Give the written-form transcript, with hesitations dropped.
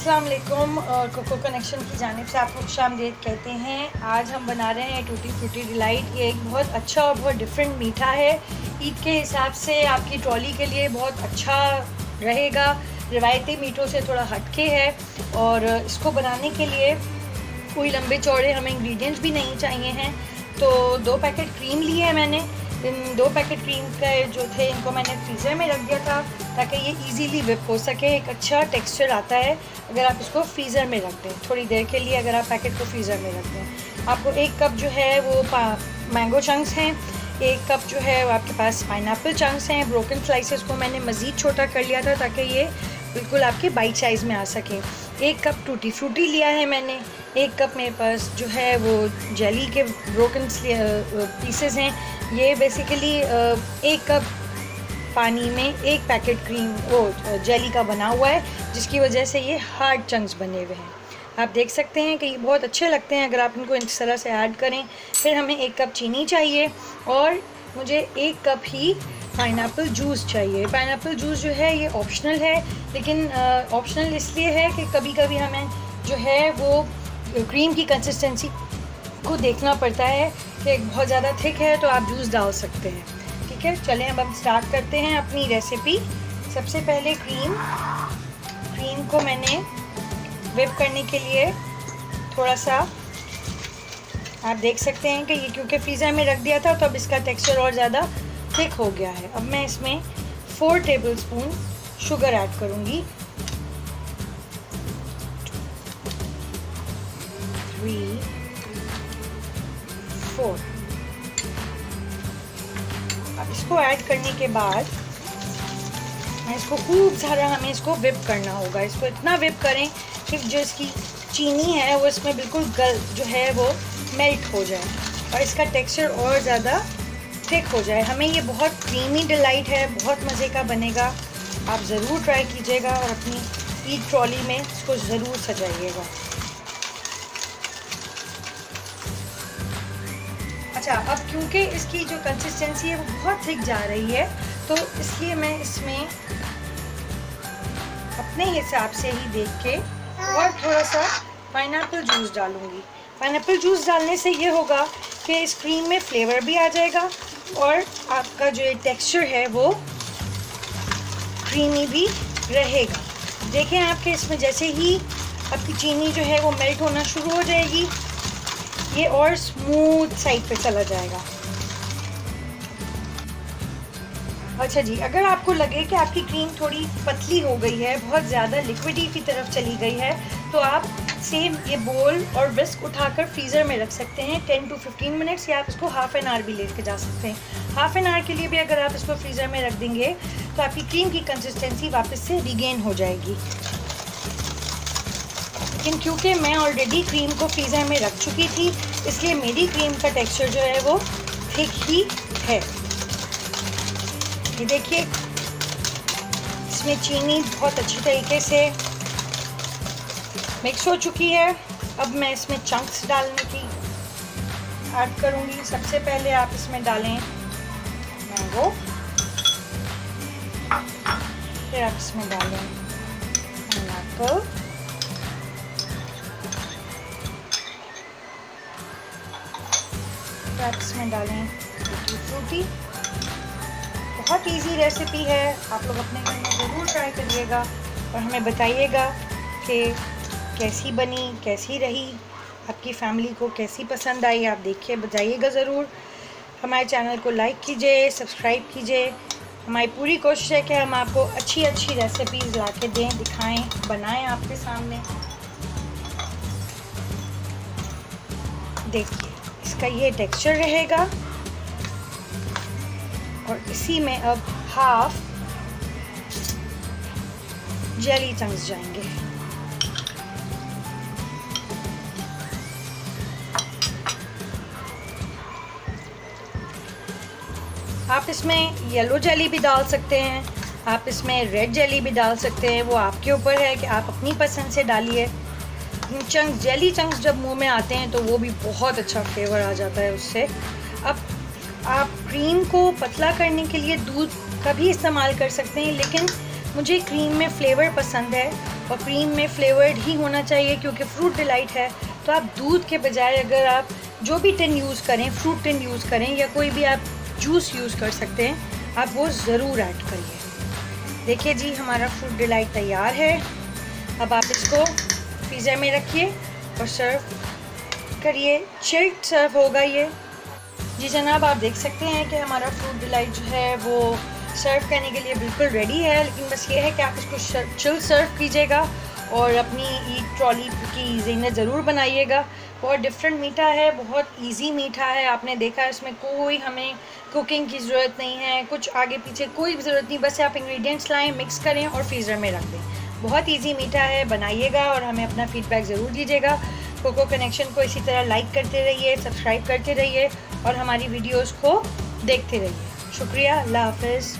अस्सलाम वालेकुम। Cocoa connection की जानिब से आपको खुशामदीद कहते हैं। आज हम बना रहे हैं टूटी फ्रूटी डिलाइट। ये एक बहुत अच्छा और बहुत डिफरेंट मीठा है। ईद के हिसाब से आपकी ट्रॉली के लिए बहुत अच्छा रहेगा। रिवायती मीठों से थोड़ा हटके है और इसको बनाने के लिए कोई लंबे चौड़े हमें इंग्रेडिएंट्स भी नहीं चाहिए हैं। तो 2 पैकेट क्रीम लिए हैं मैंने। इन 2 पैकेट क्रीम के जो थे इनको मैंने फ्रीज़र में रख दिया था ताकि ये इजीली विप हो सके। एक अच्छा टेक्सचर आता है अगर आप इसको फ्रीज़र में रख दें थोड़ी देर के लिए। अगर आप पैकेट को फ्रीज़र में रख दें, आपको 1 कप जो है वो मैंगो चंक्स हैं, 1 कप जो है वो आपके पास पाइनएप्पल चंक्स हैं। ब्रोकन स्लाइसेस को मैंने मज़ीद छोटा कर लिया था ताकि ये बिल्कुल आपके बाइट साइज़ में आ सके। 1 कप टूटी फ्रूटी लिया है मैंने। 1 कप मेरे पास जो है वो जेली के ब्रोकन पीसेस हैं। ये बेसिकली 1 कप पानी में 1 पैकेट क्रीम वो जेली का बना हुआ है, जिसकी वजह से ये हार्ड चंक्स बने हुए हैं। आप देख सकते हैं कि ये बहुत अच्छे लगते हैं अगर आप इनको इस तरह से ऐड करें। फिर हमें 1 कप चीनी चाहिए और मुझे 1 कप ही पाइनएप्पल जूस चाहिए। पाइनएप्पल जूस जो है ये ऑप्शनल है, लेकिन ऑप्शनल इसलिए है कि कभी कभी हमें जो है वो क्रीम की कंसिस्टेंसी को देखना पड़ता है कि बहुत ज़्यादा थिक है तो आप जूस डाल सकते हैं। ठीक है, चलें अब हम स्टार्ट करते हैं अपनी रेसिपी। सबसे पहले क्रीम को मैंने विप करने के लिए थोड़ा सा, आप देख सकते हैं कि ये क्योंकि फ्रीज़र में रख दिया था तो अब इसका टेक्सचर और ज़्यादा थिक हो गया है। अब मैं इसमें 4 टेबलस्पून शुगर ऐड करूँगी। 3 4। अब इसको ऐड करने के बाद मैं इसको खूब सारा हमें इसको विप करना होगा। इसको इतना विप करें कि जो इसकी चीनी है वो इसमें बिल्कुल जो है वो मेल्ट हो जाए और इसका टेक्सचर और ज़्यादा थिक हो जाए। हमें ये बहुत क्रीमी डिलाइट है, बहुत मज़े का बनेगा। आप ज़रूर ट्राई कीजिएगा और अपनी ईद ट्रॉली में इसको ज़रूर सजाइएगा। अच्छा, अब क्योंकि इसकी जो कंसिस्टेंसी है वो बहुत थिक जा रही है तो इसलिए मैं इसमें अपने हिसाब से ही देख के और थोड़ा सा पाइनएप्पल जूस डालूंगी। पाइनएप्पल जूस डालने से ये होगा कि इस क्रीम में फ्लेवर भी आ जाएगा और आपका जो ये टेक्सचर है वो क्रीमी भी रहेगा। देखें आपके इसमें जैसे ही आपकी चीनी जो है वो मेल्ट होना शुरू हो जाएगी, ये और स्मूथ साइड पे चला जाएगा। अच्छा जी, अगर आपको लगे कि आपकी क्रीम थोड़ी पतली हो गई है, बहुत ज़्यादा लिक्विडी की तरफ चली गई है, तो आप सेम ये बोल और विस्क उठाकर फ्रीज़र में रख सकते हैं 10 to 15 मिनट्स, या आप इसको हाफ़ एन आवर भी लेके जा सकते हैं। हाफ़ एन आवर के लिए भी अगर आप इसको फ्रीज़र में रख देंगे तो आपकी क्रीम की कंसिस्टेंसी वापस से रिगेन हो जाएगी। लेकिन क्योंकि मैं ऑलरेडी क्रीम को फ्रीज़र में रख चुकी थी इसलिए मेरी क्रीम का टेक्सचर जो है वो थिक ही है। ये देखिए, इसमें चीनी बहुत अच्छी तरीके से मिक्स हो चुकी है। अब मैं इसमें चंक्स डालने की ऐड करूँगी। सबसे पहले आप इसमें डालें मैंगो, फिर आप इसमें डालें पाइनएप्पल, फिर आप इसमें डालें टूटी फ्रूटी। बहुत इजी रेसिपी है, आप लोग अपने घर में ज़रूर ट्राई करिएगा और हमें बताइएगा कि कैसी बनी, कैसी रही, आपकी फैमिली को कैसी पसंद आई। आप देखिए बताइएगा ज़रूर। हमारे चैनल को लाइक कीजिए, सब्सक्राइब कीजिए। हमारी पूरी कोशिश है कि हम आपको अच्छी अच्छी रेसिपीज़ ला के दें, दिखाएं, बनाएं आपके सामने। देखिए इसका ये टेक्सचर रहेगा और इसी में अब हाफ जेली चंक्स जाएंगे। आप इसमें येलो जेली भी डाल सकते हैं, आप इसमें रेड जेली भी डाल सकते हैं, वो आपके ऊपर है कि आप अपनी पसंद से डालिए। चंक्स, जेली चंक्स जब मुंह में आते हैं तो वो भी बहुत अच्छा फ्लेवर आ जाता है उससे। अब आप क्रीम को पतला करने के लिए दूध का भी इस्तेमाल कर सकते हैं, लेकिन मुझे क्रीम में फ्लेवर पसंद है और क्रीम में फ्लेवर्ड ही होना चाहिए क्योंकि फ्रूट डिलाइट है। तो आप दूध के बजाय अगर आप जो भी टिन यूज़ करें, फ्रूट टिन यूज़ करें या कोई भी आप जूस यूज़ कर सकते हैं, आप वो ज़रूर ऐड करिए। देखिए जी, हमारा फ्रूट डिलाइट तैयार है। अब आप इसको फ्रीज़र में रखिए और सर्व करिए। चिल्ड सर्व होगा ये। जी जनाब, आप देख सकते हैं कि हमारा फ्रूट डिलाइट जो है वो सर्व करने के लिए बिल्कुल रेडी है। लेकिन बस ये है कि आप इसको चिल सर्व कीजिएगा और अपनी ईट ट्रॉली की ज़िंदगी ज़रूर बनाइएगा। बहुत डिफरेंट मीठा है, बहुत इजी मीठा है। आपने देखा इसमें कोई हमें कुकिंग की ज़रूरत नहीं है, कुछ आगे पीछे कोई भी ज़रूरत नहीं। बस आप इंग्रेडिएंट्स लाएं, मिक्स करें और फ्रीज़र में रख दें। बहुत इजी मीठा है, बनाइएगा और हमें अपना फ़ीडबैक ज़रूर दीजिएगा। कोको कनेक्शन को इसी तरह लाइक करते रहिए, सब्सक्राइब करते रहिए और हमारी वीडियोज़ को देखते रहिए। शुक्रिया, अल्लाह हाफ़िज़।